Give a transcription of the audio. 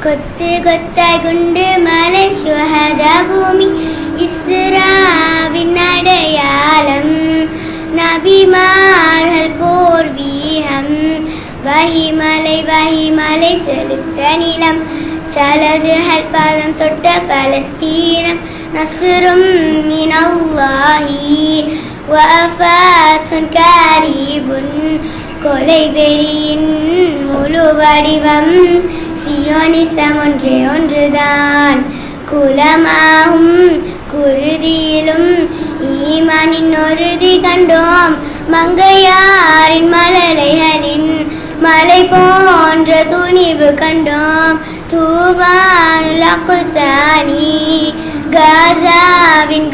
கொத்து கொத்தாய் குண்டு மலை சுஹதா பூமி இஸ்ராவின் அடையாளம் நபிமார்கள் போர் வீரம் வஹிமலை செலுத்த நிலம் சலதுகள் பாதம் தொட்ட பலஸ்தீனம் நஸ்ரும் மினல்லாஹி வஃபாத்துன் கரீபுன் கொலை வெறியின் முழு வடிவம் சியோனிசம் ஒன்றே ஒன்றுதான் குலமாகும் குருதியிலும் ஈமானின் ஒருதி கண்டோம் மங்கையாரின் மழலைகளின் மலை போன்ற துணிவு கண்டோம் தூபானுல் அக்ஸானி காசாவின்